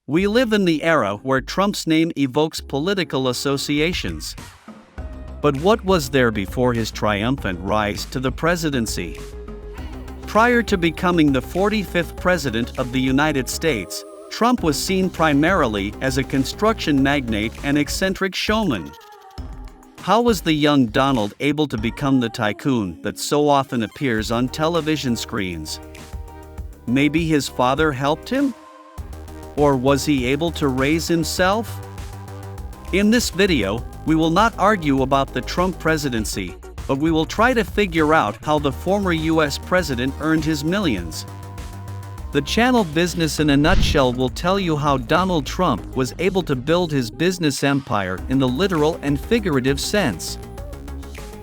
We live in the era where Trump's name evokes political associations. But what was there before his triumphant rise to the presidency? Prior to becoming the 45th President of the United States, Trump was seen primarily as a construction magnate and eccentric showman. How was the young Donald able to become the tycoon that so often appears on television screens? Maybe his father helped him? Or was he able to raise himself? In this video, we will not argue about the Trump presidency, but we will try to figure out how the former US president earned his millions. The channel Business in a Nutshell will tell you how Donald Trump was able to build his business empire in the literal and figurative sense.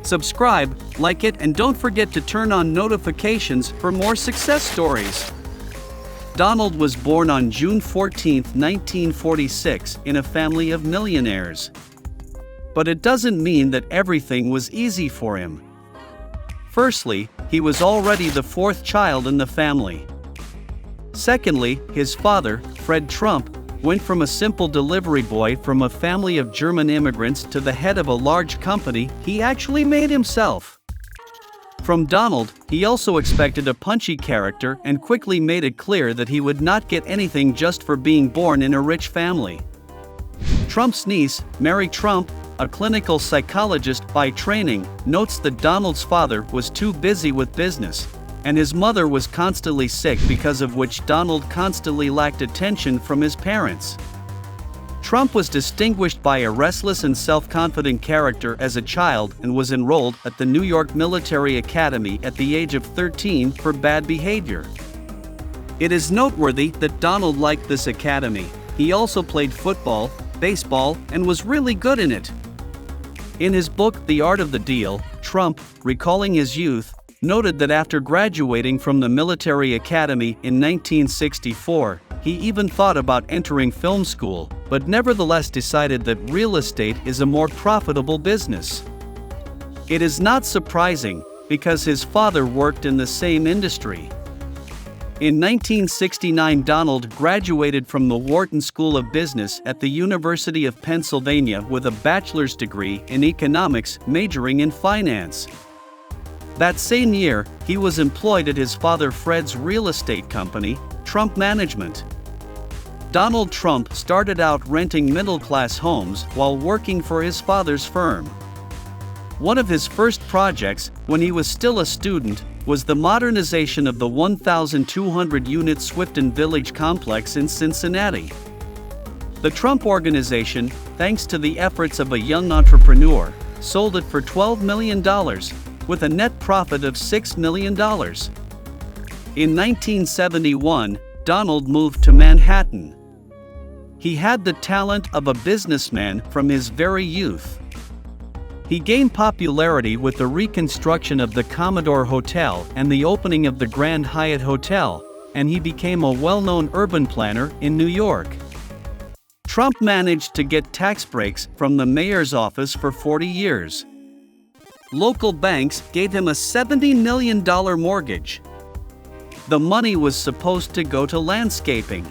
Subscribe, like it, and don't forget to turn on notifications for more success stories. Donald was born on June 14, 1946, in a family of millionaires. But it doesn't mean that everything was easy for him. Firstly, he was already the fourth child in the family. Secondly, his father, Fred Trump, went from a simple delivery boy from a family of German immigrants to the head of a large company he actually made himself. From Donald, he also expected a punchy character and quickly made it clear that he would not get anything just for being born in a rich family. Trump's niece, Mary Trump, a clinical psychologist by training, notes that Donald's father was too busy with business, and his mother was constantly sick, because of which Donald constantly lacked attention from his parents. Trump was distinguished by a restless and self-confident character as a child and was enrolled at the New York Military Academy at the age of 13 for bad behavior. It is noteworthy that Donald liked this academy. He also played football, baseball, and was really good in it. In his book The Art of the Deal, Trump, recalling his youth, noted that after graduating from the military academy in 1964, he even thought about entering film school, but nevertheless decided that real estate is a more profitable business. It is not surprising, because his father worked in the same industry. In 1969, Donald graduated from the Wharton School of Business at the University of Pennsylvania with a bachelor's degree in economics, majoring in finance. That same year, he was employed at his father Fred's real estate company, Trump Management. Donald Trump started out renting middle-class homes while working for his father's firm. One of his first projects, when he was still a student, was the modernization of the 1,200-unit Swifton Village complex in Cincinnati. The Trump Organization, thanks to the efforts of a young entrepreneur, sold it for $12 million, with a net profit of $6 million. In 1971, Donald moved to Manhattan. He had the talent of a businessman from his very youth. He gained popularity with the reconstruction of the Commodore Hotel and the opening of the Grand Hyatt Hotel, and he became a well-known urban planner in New York. Trump managed to get tax breaks from the mayor's office for 40 years. Local banks gave him a $70 million mortgage. The money was supposed to go to landscaping.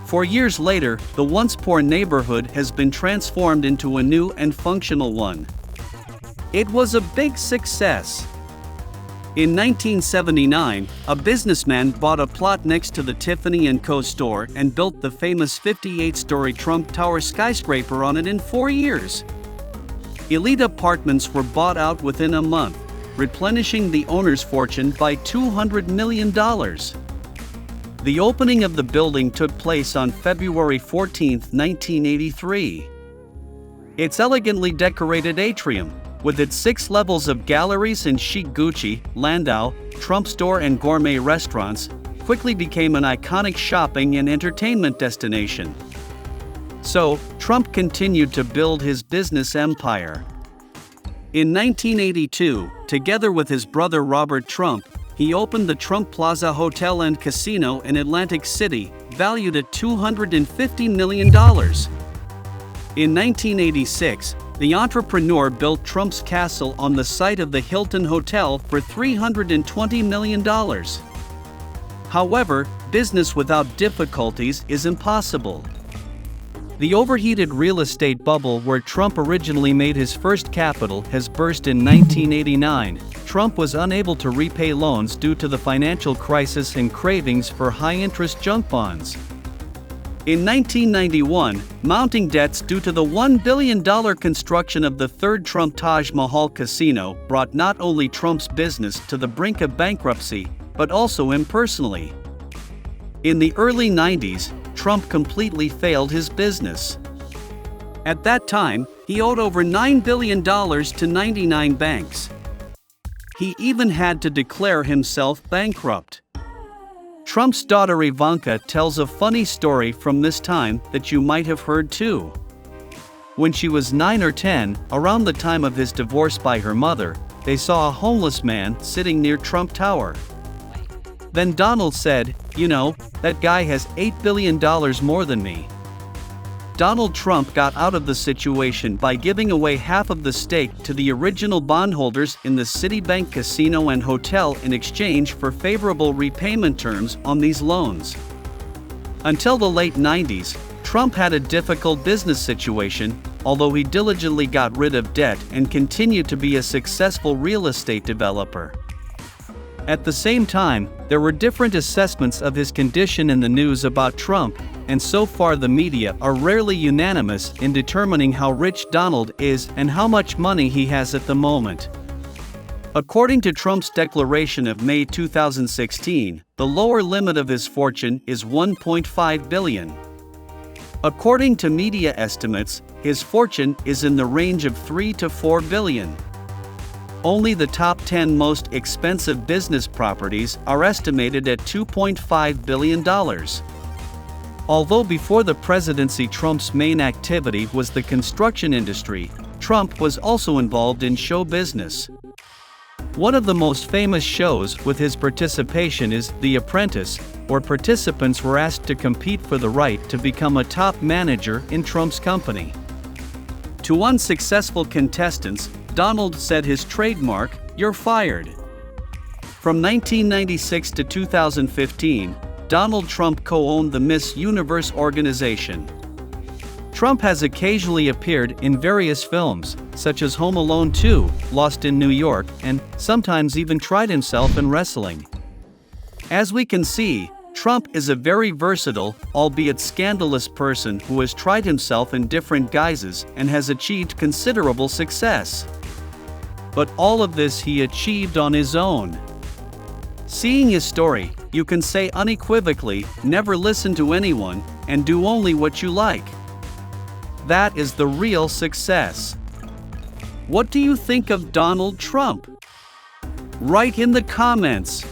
4 years later, the once poor neighborhood has been transformed into a new and functional one. It was a big success. In 1979, a businessman bought a plot next to the Tiffany & Co. store and built the famous 58-story Trump Tower skyscraper on it in 4 years. Elite apartments were bought out within a month, replenishing the owner's fortune by $200 million. The opening of the building took place on February 14, 1983. Its elegantly decorated atrium, with its 6 levels of galleries and chic Gucci, Landau, Trump store and gourmet restaurants, quickly became an iconic shopping and entertainment destination. So, Trump continued to build his business empire. In 1982, together with his brother Robert Trump, he opened the Trump Plaza Hotel and Casino in Atlantic City, valued at $250 million. In 1986, the entrepreneur built Trump's castle on the site of the Hilton Hotel for $320 million. However, business without difficulties is impossible. The overheated real estate bubble where Trump originally made his first capital has burst in 1989. Trump was unable to repay loans due to the financial crisis and cravings for high-interest junk bonds. In 1991, mounting debts due to the $1 billion construction of the third Trump Taj Mahal casino brought not only Trump's business to the brink of bankruptcy, but also him personally. In the early 90s, Trump completely failed his business. At that time, he owed over $9 billion to 99 banks. He even had to declare himself bankrupt. Trump's daughter Ivanka tells a funny story from this time that you might have heard too. When she was 9 or 10, around the time of his divorce by her mother, they saw a homeless man sitting near Trump Tower. Then Donald said, "You know, that guy has $8 billion more than me." Donald Trump got out of the situation by giving away half of the stake to the original bondholders in the Citibank casino and hotel in exchange for favorable repayment terms on these loans. Until the late 90s, Trump had a difficult business situation, although he diligently got rid of debt and continued to be a successful real estate developer. At the same time, there were different assessments of his condition in the news about Trump, and so far the media are rarely unanimous in determining how rich Donald is and how much money he has at the moment. According to Trump's declaration of May 2016, the lower limit of his fortune is $1.5 billion. According to media estimates, his fortune is in the range of $3 to $4 billion. Only the top 10 most expensive business properties are estimated at $2.5 billion. Although before the presidency Trump's main activity was the construction industry, Trump was also involved in show business. One of the most famous shows with his participation is The Apprentice, where participants were asked to compete for the right to become a top manager in Trump's company. To unsuccessful contestants, Donald said his trademark, "You're fired." From 1996 to 2015, Donald Trump co-owned the Miss Universe organization. Trump has occasionally appeared in various films, such as Home Alone 2, Lost in New York, and sometimes even tried himself in wrestling. As we can see, Trump is a very versatile, albeit scandalous person who has tried himself in different guises and has achieved considerable success. But all of this he achieved on his own. Seeing his story, you can say unequivocally, never listen to anyone, and do only what you like. That is the real success. What do you think of Donald Trump? Write in the comments.